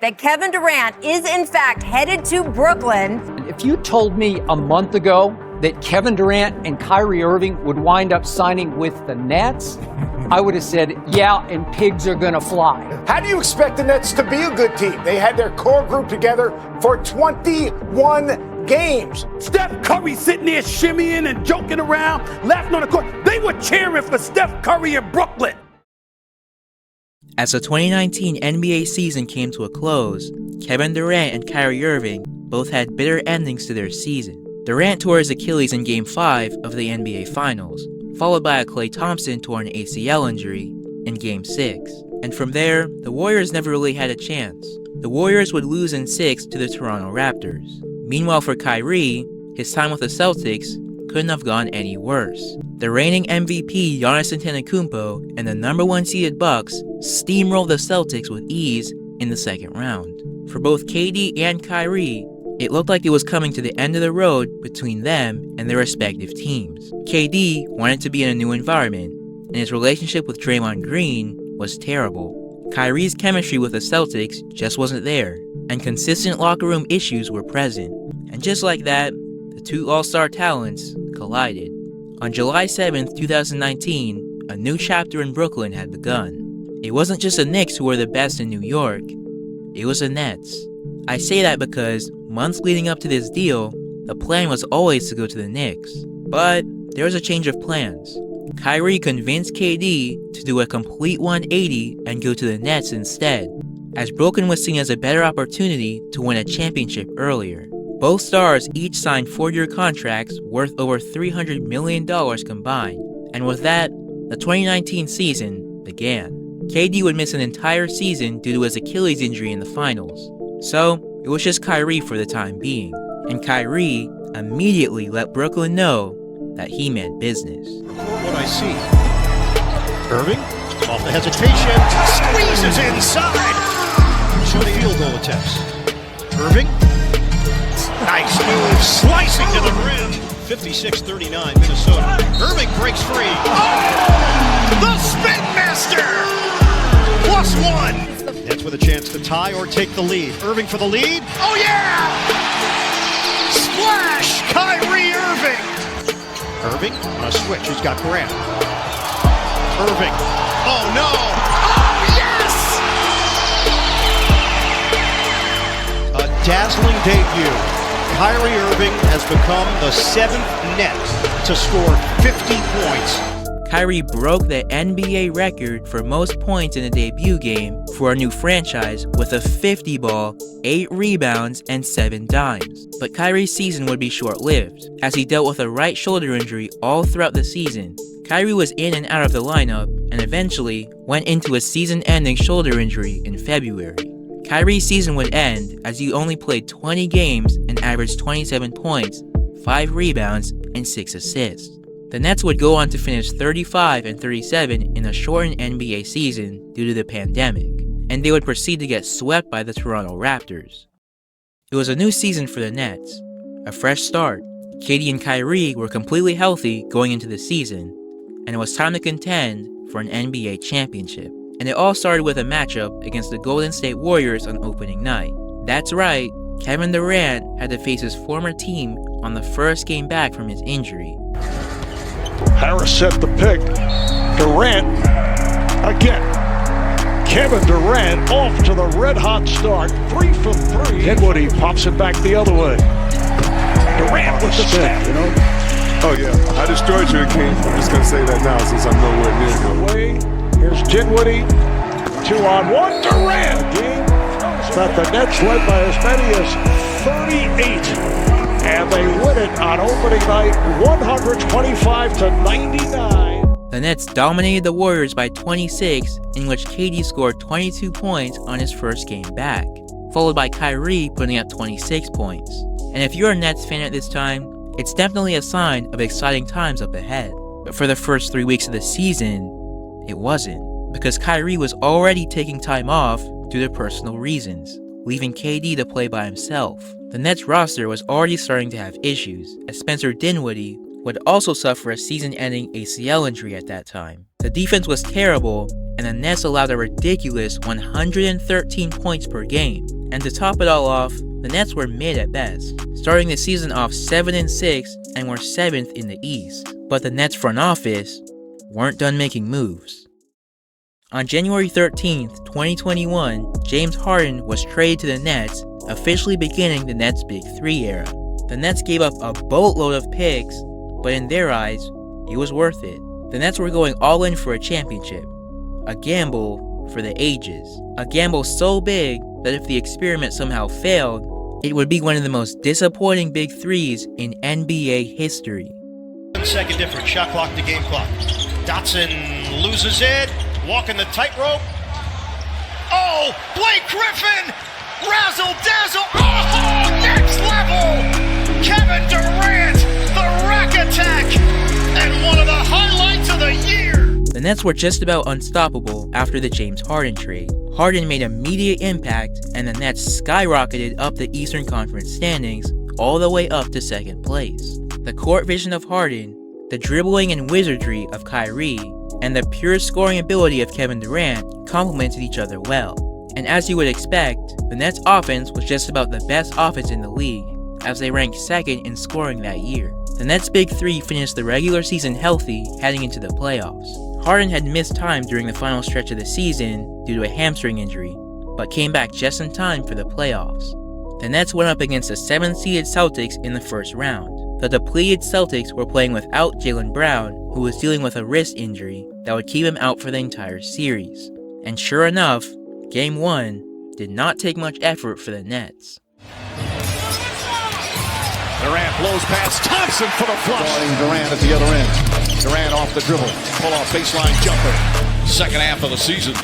that Kevin Durant is in fact headed to Brooklyn. If you told me a month ago that Kevin Durant and Kyrie Irving would wind up signing with the Nets, I would have said, yeah, and pigs are gonna fly. How do you expect the Nets to be a good team? They had their core group together for 21 games. Steph Curry sitting there shimmying and joking around, laughing on the court. They were cheering for Steph Curry in Brooklyn. As the 2019 NBA season came to a close, Kevin Durant and Kyrie Irving both had bitter endings to their season. Durant tore his Achilles in Game 5 of the NBA Finals, followed by a Klay Thompson torn ACL injury in Game 6. And from there, the Warriors never really had a chance. The Warriors would lose in 6 to the Toronto Raptors. Meanwhile for Kyrie, his time with the Celtics couldn't have gone any worse. The reigning MVP Giannis Antetokounmpo and the #1 seeded Bucks steamrolled the Celtics with ease in the second round. For both KD and Kyrie, it looked like it was coming to the end of the road between them and their respective teams. KD wanted to be in a new environment, and his relationship with Draymond Green was terrible. Kyrie's chemistry with the Celtics just wasn't there, and consistent locker room issues were present. And just like that, the two all-star talents collided. On July 7th, 2019, a new chapter in Brooklyn had begun. It wasn't just the Knicks who were the best in New York, it was the Nets. I say that because months leading up to this deal, the plan was always to go to the Knicks. But there was a change of plans. Kyrie convinced KD to do a complete 180 and go to the Nets instead, as Brooklyn was seen as a better opportunity to win a championship earlier. Both stars each signed 4-year contracts worth over $300 million combined, and with that, the 2019 season began. KD would miss an entire season due to his Achilles injury in the finals, so it was just Kyrie for the time being, and Kyrie immediately let Brooklyn know that he meant business. What I see. Irving, off the hesitation, squeezes inside. 2 field goal attempts. Irving, nice move, slicing to the rim. 56-39 Minnesota. Irving breaks free. Oh! The spin master! +1. Nets with a chance to tie or take the lead. Irving for the lead. Oh yeah! Splash! Kyrie Irving! Irving on a switch. He's got Grant. Irving. Oh no! Oh yes! A dazzling debut. Kyrie Irving has become the 7th net to score 50 points. Kyrie broke the NBA record for most points in a debut game for a new franchise with a 50-ball, 8 rebounds, and 7 dimes. But Kyrie's season would be short-lived, as he dealt with a right shoulder injury all throughout the season. Kyrie was in and out of the lineup, and eventually went into a season-ending shoulder injury in February. Kyrie's season would end as he only played 20 games and averaged 27 points, 5 rebounds, and 6 assists. The Nets would go on to finish 35-37 in a shortened NBA season due to the pandemic, and they would proceed to get swept by the Toronto Raptors. It was a new season for the Nets, a fresh start. KD and Kyrie were completely healthy going into the season, and it was time to contend for an NBA championship. And it all started with a matchup against the Golden State Warriors on opening night. That's right, Kevin Durant had to face his former team on the first game back from his injury. Harris set the pick. Durant again. Kevin Durant off to the red-hot start. 3 for 3. Dinwiddie pops it back the other way. Durant with the step. Oh yeah, I destroyed you, King. I'm just gonna say that now since I'm nowhere near you. Here's Dinwiddie. 2-on-1. Durant again. But the Nets led by as many as 38. And they win it on opening night, 125-99. The Nets dominated the Warriors by 26, in which KD scored 22 points on his first game back, followed by Kyrie putting up 26 points. And if you're a Nets fan at this time, it's definitely a sign of exciting times up ahead. But for the first 3 weeks of the season, it wasn't, because Kyrie was already taking time off due to personal reasons, leaving KD to play by himself. The Nets roster was already starting to have issues, as Spencer Dinwiddie would also suffer a season-ending ACL injury at that time. The defense was terrible, and the Nets allowed a ridiculous 113 points per game. And to top it all off, the Nets were mid at best, starting the season off 7-6 and were 7th in the East. But the Nets front office weren't done making moves. On January 13th, 2021, James Harden was traded to the Nets, officially beginning the Nets' Big Three era. The Nets gave up a boatload of picks, but in their eyes, it was worth it. The Nets were going all in for a championship. A gamble for the ages. A gamble so big that if the experiment somehow failed, it would be one of the most disappointing Big Threes in NBA history. 1 second difference, shot clock to game clock. Dotson loses it, walking the tightrope. Oh, Blake Griffin! Razzle dazzle! Oh, next level! Kevin Durant, the rack attack, and one of the highlights of the year! The Nets were just about unstoppable after the James Harden trade. Harden made immediate impact, and the Nets skyrocketed up the Eastern Conference standings all the way up to 2nd place. The court vision of Harden, the dribbling and wizardry of Kyrie, and the pure scoring ability of Kevin Durant complemented each other well. And as you would expect, the Nets' offense was just about the best offense in the league, as they ranked 2nd in scoring that year. The Nets' Big Three finished the regular season healthy heading into the playoffs. Harden had missed time during the final stretch of the season due to a hamstring injury, but came back just in time for the playoffs. The Nets went up against the 7th-seeded Celtics in the first round. The depleted Celtics were playing without Jaylen Brown, who was dealing with a wrist injury that would keep him out for the entire series. And sure enough, Game 1 did not take much effort for the Nets. Durant blows past Thompson for the flush. Durant at the other end. Durant off the dribble. Pull off baseline jumper. Second half of the season.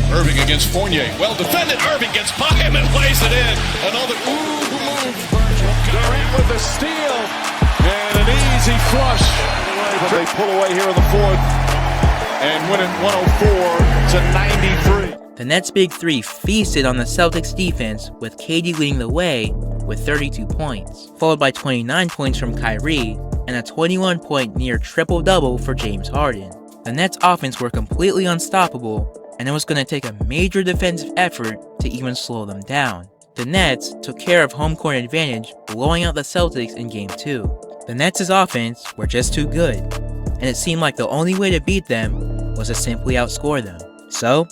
Irving against Fournier. Well defended. Irving gets by him and plays it in. Another move. Durant with the steal. And an easy flush. But they pull away here in the fourth. And win it 104-93. The Nets' Big Three feasted on the Celtics defense, with KD leading the way with 32 points, followed by 29 points from Kyrie and a 21-point near triple-double for James Harden. The Nets' offense were completely unstoppable, and it was going to take a major defensive effort to even slow them down. The Nets took care of home court advantage, blowing out the Celtics in Game 2. The Nets' offense were just too good, and it seemed like the only way to beat them was to simply outscore them. So,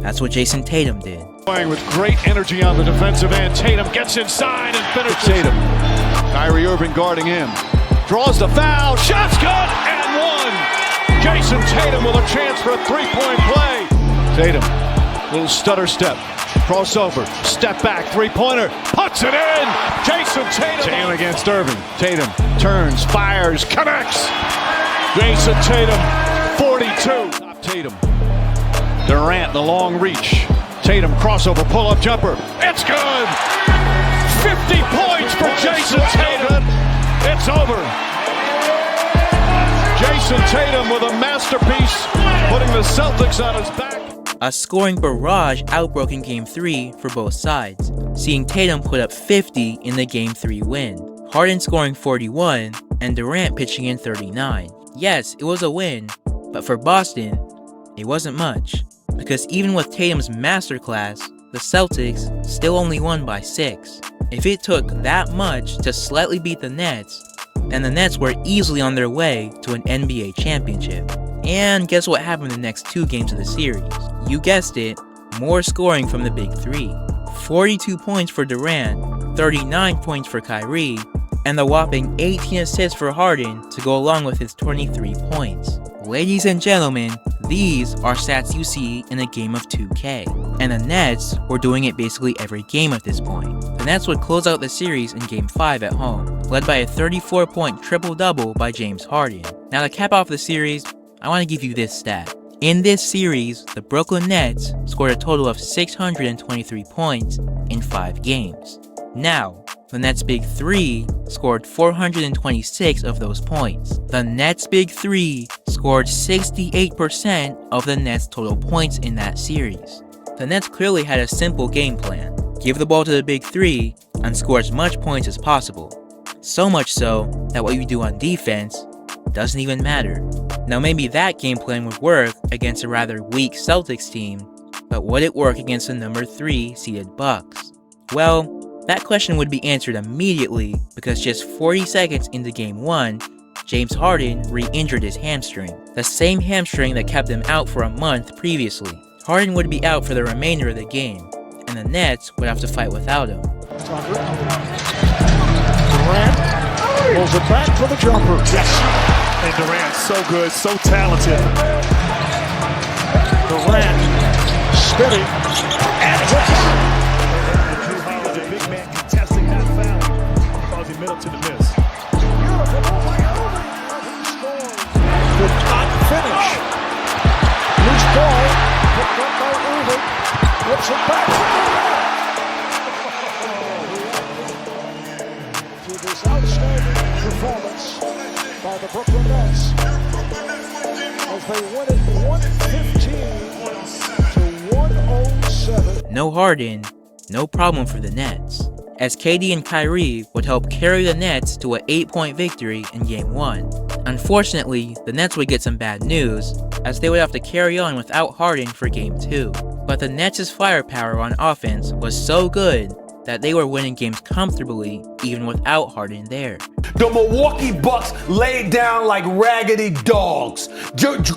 that's what Jason Tatum did. Playing with great energy on the defensive end. Tatum gets inside and finishes. Tatum. Kyrie Irving guarding him. Draws the foul. Shot's good and one. Jason Tatum with a chance for a three-point play. Tatum. Little stutter step. Crossover. Step back. Three-pointer. Puts it in. Jason Tatum. Tatum against Irving. Tatum turns, fires, connects. Jason Tatum, 42. Top Tatum. Durant, the long reach. Tatum, crossover, pull-up jumper. it's good. 50 points for Jason Tatum. It's over. Jason Tatum with a masterpiece, putting the Celtics on his back. A scoring barrage outbroke in Game 3 for both sides, seeing Tatum put up 50 in the Game 3 win, Harden scoring 41, and Durant pitching in 39. Yes, it was a win, but for Boston, it wasn't much, because even with Tatum's masterclass, the Celtics still only won by 6. If it took that much to slightly beat the Nets, then the Nets were easily on their way to an NBA championship. And guess what happened in the next 2 games of the series? You guessed it, more scoring from the Big Three. 42 points for Durant, 39 points for Kyrie, and the whopping 18 assists for Harden to go along with his 23 points. Ladies and gentlemen, these are stats you see in a game of 2K, and the Nets were doing it basically every game at this point. The Nets would close out the series in Game 5 at home, led by a 34-point triple-double by James Harden. Now to cap off the series, I want to give you this stat. In this series, the Brooklyn Nets scored a total of 623 points in 5 games. Now, the Nets' Big Three scored 426 of those points. The Nets' Big Three scored 68% of the Nets' total points in that series. The Nets clearly had a simple game plan. Give the ball to the Big Three and score as much points as possible. So much so that what you do on defense doesn't even matter. Now maybe that game plan would work against a rather weak Celtics team, but would it work against the number 3 seeded Bucks? Well, that question would be answered immediately because just 40 seconds into Game 1, James Harden re-injured his hamstring, the same hamstring that kept him out for a month previously. Harden would be out for the remainder of the game, and the Nets would have to fight without him. Durant pulls it back for the jumper. Yes. And Durant, so good, so talented. Durant spinning and hits. Drew Holiday, big man contesting that foul, causing Middleton to miss. Beautiful move by Irving. Irving scores. Could not finish. Loose ball picked up by Irving. Flips it back to Durant. To this outstanding performance by the Brooklyn Nets as they win it 115 to 107. No Harden, no problem for the Nets, as KD and Kyrie would help carry the Nets to an 8-point victory in Game 1. Unfortunately, the Nets would get some bad news, as they would have to carry on without Harden for Game 2. But the Nets' firepower on offense was so good that they were winning games comfortably even without Harden there. The Milwaukee Bucks laid down like raggedy dogs.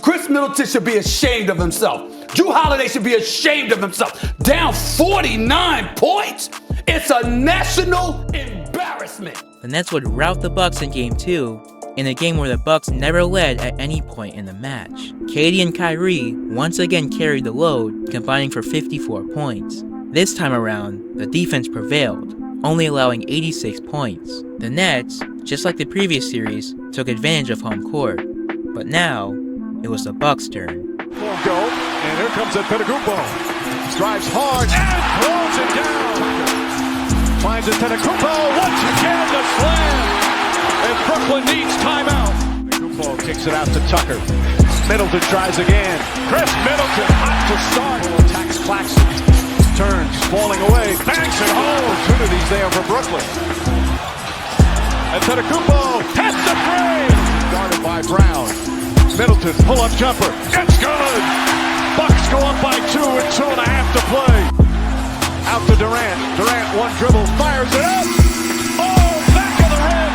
Chris Middleton should be ashamed of himself. Drew Holiday should be ashamed of himself. Down 49 points? It's a national embarrassment. The Nets would rout the Bucks in Game 2, in a game where the Bucks never led at any point in the match. KD and Kyrie once again carried the load, combining for 54 points. This time around, the defense prevailed, only allowing 86 points. The Nets, just like the previous series, took advantage of home court. But now, it was the Bucks' turn. Go, and here comes Antetokounmpo. Drives hard and throws it down. Finds Antetokounmpo once again the slam. And Brooklyn needs timeout. Antetokounmpo kicks it out to Tucker. Middleton tries again. Chris Middleton hot to start. Attacks Claxton. Turns, falling away, banks it home. Opportunities there for Brooklyn. Antetokounmpo has the frame. Guarded by Brown. Middleton, pull-up jumper. It's good. Bucks go up by 2 with 2.5 to play. Out to Durant. Durant, one dribble, fires it up. Oh, back of the rim.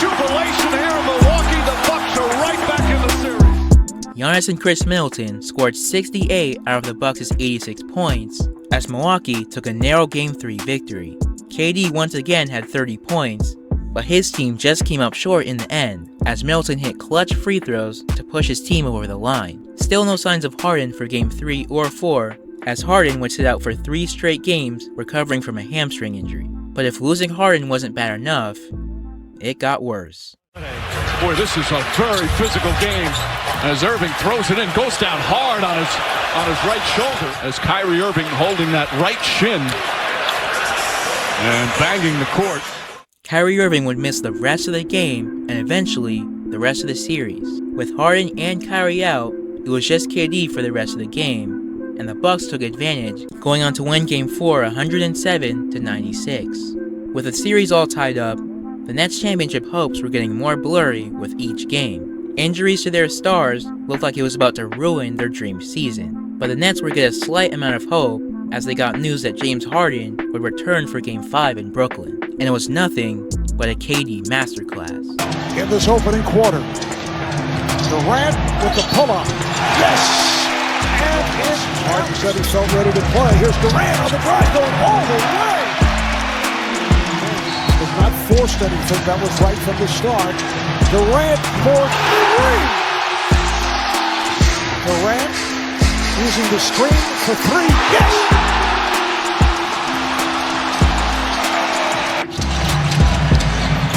Jubilation here in Milwaukee. The Bucks are right back in the series. Giannis and Chris Middleton scored 68 out of the Bucks' 86 points, as Milwaukee took a narrow Game 3 victory. KD once again had 30 points, but his team just came up short in the end, as Middleton hit clutch free throws to push his team over the line. Still no signs of Harden for Game 3 or 4, as Harden would sit out for 3 straight games recovering from a hamstring injury. But if losing Harden wasn't bad enough, it got worse. Boy, this is a very physical game as Irving throws it in, goes down hard on his right shoulder as Kyrie Irving holding that right shin and banging the court. Kyrie Irving would miss the rest of the game and eventually the rest of the series. With Harden and Kyrie out, it was just KD for the rest of the game, and the Bucks took advantage, going on to win Game 4 107-96. With the series all tied up, the Nets' championship hopes were getting more blurry with each game. Injuries to their stars looked like it was about to ruin their dream season, but the Nets would get a slight amount of hope as they got news that James Harden would return for Game 5 in Brooklyn, and it was nothing but a KD masterclass. In this opening quarter, Durant with the pull-up. Yes! And Harden said he felt ready to play. Here's Durant on the drive going all the way. Was not forced anything. That was right from the start. Durant for 3. Durant using the screen for 3. Yes!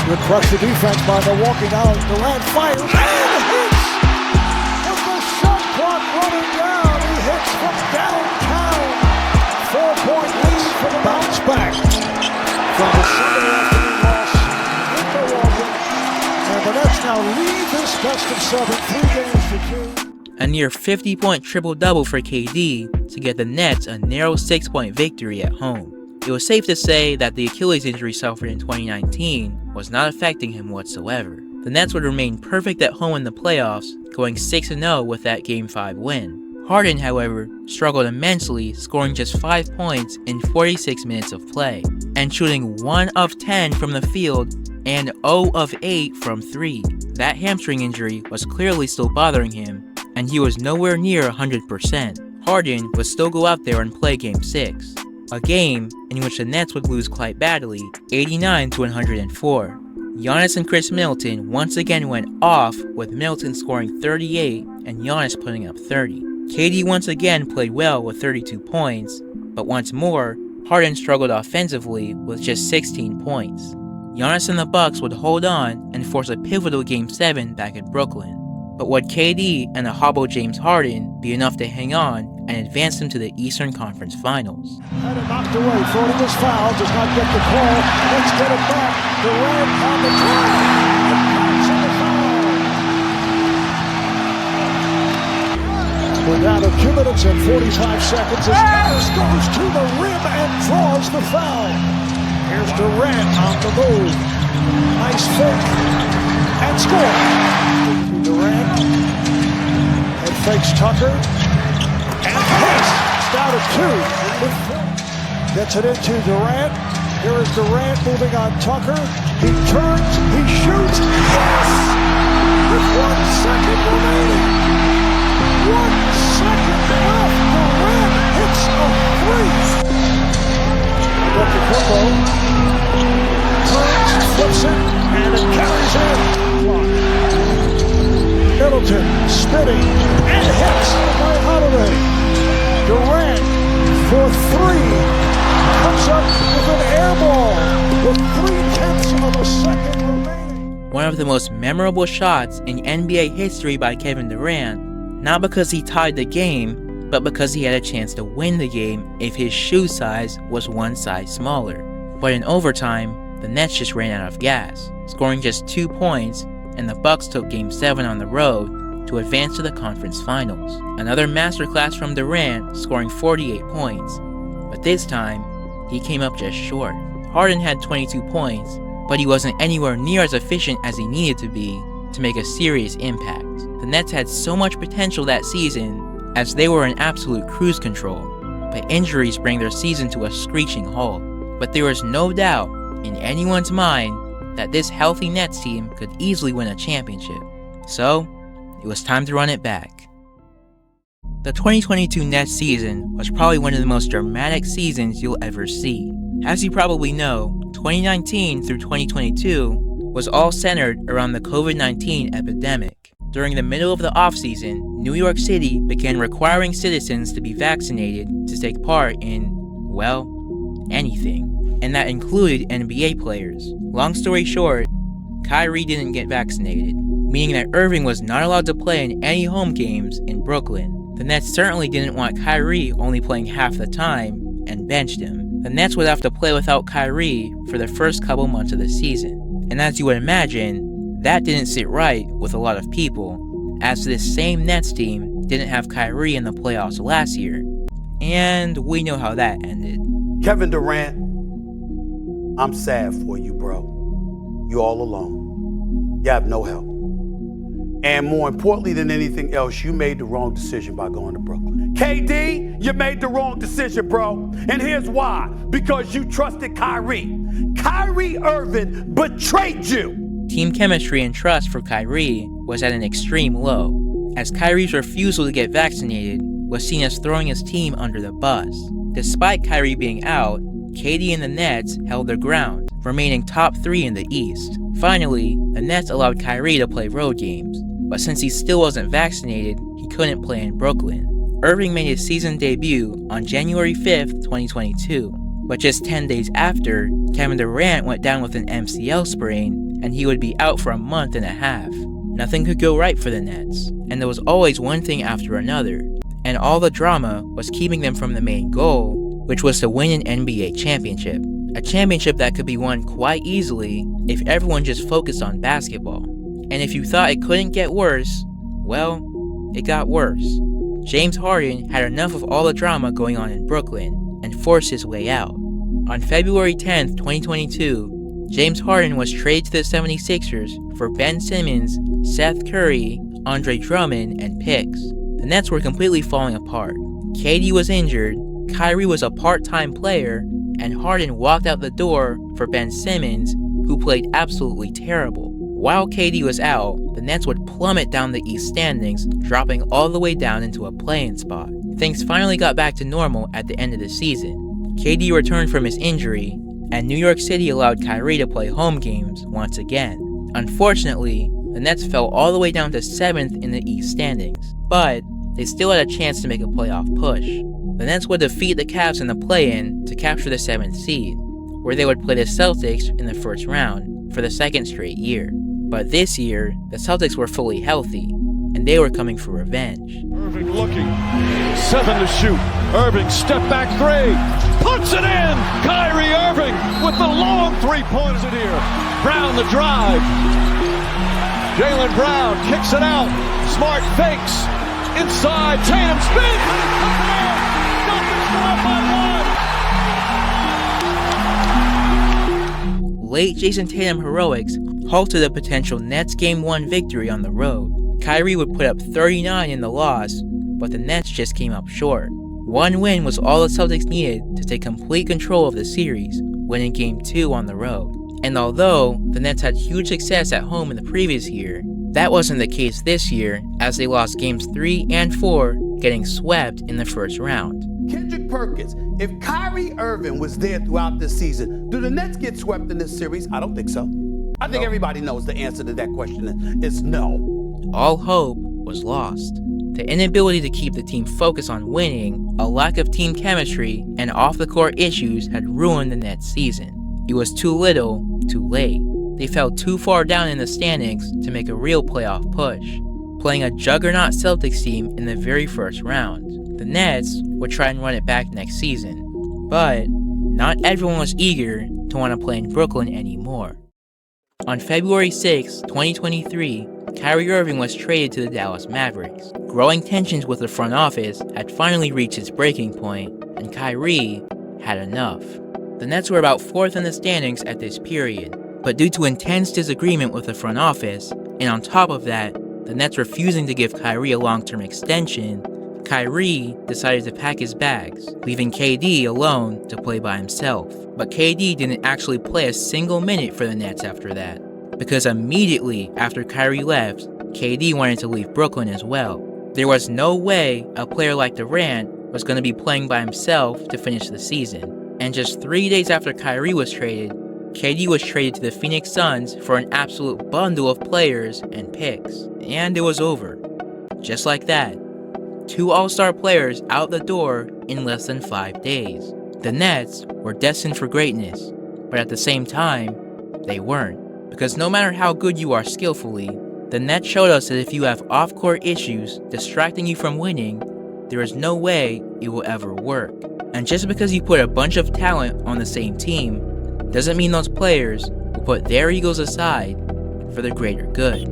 Good crush the defense by Milwaukee. Now Durant fires and hits! With the shot clock running down, he hits from downtown. 4-point lead for the bounce back from the Sunday afternoon loss in Milwaukee. And the Nets now lead this best of 7, 3 games to 2. A near 50-point triple-double for KD to get the Nets a narrow 6-point victory at home. It was safe to say that the Achilles injury suffered in 2019 was not affecting him whatsoever. the Nets would remain perfect at home in the playoffs, going 6-0 with that Game 5 win. Harden, however, struggled immensely, scoring just 5 points in 46 minutes of play, and shooting 1 of 10 from the field and 0 of 8 from 3. That hamstring injury was clearly still bothering him, and he was nowhere near 100%. Harden would still go out there and play Game 6, a game in which the Nets would lose quite badly, 89-104. Giannis and Chris Middleton once again went off, with Middleton scoring 38 and Giannis putting up 30. KD once again played well with 32 points, but once more, Harden struggled offensively with just 16 points. Giannis and the Bucks would hold on and force a pivotal Game 7 back in Brooklyn. But would KD and a hobbled James Harden be enough to hang on and advance them to the Eastern Conference Finals? Had it knocked away. Thought he was fouled. Does not get the call. Let's get it back. Durant on the drive. And bounce on the foul. We're down to 2 minutes and 45 seconds as Giannis goes to the rim and draws the foul. Here's Durant on the move. Nice fake. And score. Durant. And fakes Tucker. And hits. It's down to 2. Gets it into Durant. Here is Durant moving on Tucker. He turns. He shoots. Yes! With 1 second remaining. 1 second left. Durant hits a 3. Got the combo. Turns, flips it, and it carries in. Middleton spinning and hits by Holiday. Durant for 3 comes up with an air ball with 0.3 of a second remaining. One of the most memorable shots in NBA history by Kevin Durant, not because he tied the game, but because he had a chance to win the game if his shoe size was 1 size smaller. But in overtime, the Nets just ran out of gas, scoring just 2 points, and the Bucks took Game 7 on the road to advance to the conference finals. Another masterclass from Durant, scoring 48 points, but this time, he came up just short. Harden had 22 points, but he wasn't anywhere near as efficient as he needed to be to make a serious impact. The Nets had so much potential that season, as they were in absolute cruise control, but injuries bring their season to a screeching halt. But there was no doubt in anyone's mind that this healthy Nets team could easily win a championship. So, it was time to run it back. The 2022 Nets season was probably one of the most dramatic seasons you'll ever see. As you probably know, 2019 through 2022 was all centered around the COVID-19 epidemic. During the middle of the offseason, New York City began requiring citizens to be vaccinated to take part in, well, anything. And that included NBA players. Long story short, Kyrie didn't get vaccinated, meaning that Irving was not allowed to play in any home games in Brooklyn. The Nets certainly didn't want Kyrie only playing half the time and benched him. The Nets would have to play without Kyrie for the first couple months of the season. And as you would imagine, that didn't sit right with a lot of people, as this same Nets team didn't have Kyrie in the playoffs last year. And we know how that ended. Kevin Durant, I'm sad for you, bro. You all alone. You have no help. And more importantly than anything else, you made the wrong decision by going to Brooklyn. KD, you made the wrong decision, bro. And here's why. Because you trusted Kyrie. Kyrie Irving betrayed you. Team chemistry and trust for Kyrie was at an extreme low, as Kyrie's refusal to get vaccinated was seen as throwing his team under the bus. Despite Kyrie being out, KD and the Nets held their ground, remaining top 3 in the East. Finally, the Nets allowed Kyrie to play road games, but since he still wasn't vaccinated, he couldn't play in Brooklyn. Irving made his season debut on January 5th, 2022, but just 10 days after, Kevin Durant went down with an MCL sprain, and he would be out for a month and a half. Nothing could go right for the Nets, and there was always one thing after another, and all the drama was keeping them from the main goal, which was to win an NBA championship. A championship that could be won quite easily if everyone just focused on basketball. And if you thought it couldn't get worse, well, it got worse. James Harden had enough of all the drama going on in Brooklyn and forced his way out. On February 10th, 2022, James Harden was traded to the 76ers for Ben Simmons, Seth Curry, Andre Drummond, and picks. The Nets were completely falling apart. KD was injured, Kyrie was a part-time player, and Harden walked out the door for Ben Simmons, who played absolutely terrible. While KD was out, the Nets would plummet down the East standings, dropping all the way down into a play-in spot. Things finally got back to normal at the end of the season. KD returned from his injury, and New York City allowed Kyrie to play home games once again. Unfortunately, the Nets fell all the way down to 7th in the East standings, but they still had a chance to make a playoff push. The Nets would defeat the Cavs in the play-in to capture the 7th seed, where they would play the Celtics in the first round for the second straight year. But this year, the Celtics were fully healthy, and they were coming for revenge. Irving looking, 7 to shoot. Irving step back 3, puts it in. Kyrie Irving with the long three-pointers in here. Brown the drive. Jaylen Brown kicks it out. Smart fakes. Inside, Tatum spins. Late Jason Tatum heroics halted a potential Nets Game 1 victory on the road. Kyrie would put up 39 in the loss, but the Nets just came up short. One win was all the Celtics needed to take complete control of the series, winning Game 2 on the road. And although the Nets had huge success at home in the previous year, that wasn't the case this year, as they lost Games 3 and 4, getting swept in the first round. Kendrick Perkins, if Kyrie Irving was there throughout this season, do the Nets get swept in this series? I don't think so. I think everybody knows the answer to that question is no. All hope was lost. The inability to keep the team focused on winning, a lack of team chemistry, and off-the-court issues had ruined the Nets' season. It was too little, too late. They fell too far down in the standings to make a real playoff push, playing a juggernaut Celtics team in the very first round. The Nets would try and run it back next season, but not everyone was eager to want to play in Brooklyn anymore. On February 6, 2023, Kyrie Irving was traded to the Dallas Mavericks. Growing tensions with the front office had finally reached its breaking point, and Kyrie had enough. The Nets were about 4th in the standings at this period, but due to intense disagreement with the front office, and on top of that, the Nets refusing to give Kyrie a long-term extension, Kyrie decided to pack his bags, leaving KD alone to play by himself. But KD didn't actually play a single minute for the Nets after that, because immediately after Kyrie left, KD wanted to leave Brooklyn as well. There was no way a player like Durant was going to be playing by himself to finish the season. And just 3 days after Kyrie was traded, KD was traded to the Phoenix Suns for an absolute bundle of players and picks. And it was over. Just like that. 2 all-star players out the door in less than 5 days. The Nets were destined for greatness, but at the same time, they weren't. Because no matter how good you are skillfully, the Nets showed us that if you have off-court issues distracting you from winning, there is no way it will ever work. And just because you put a bunch of talent on the same team, doesn't mean those players will put their egos aside for the greater good.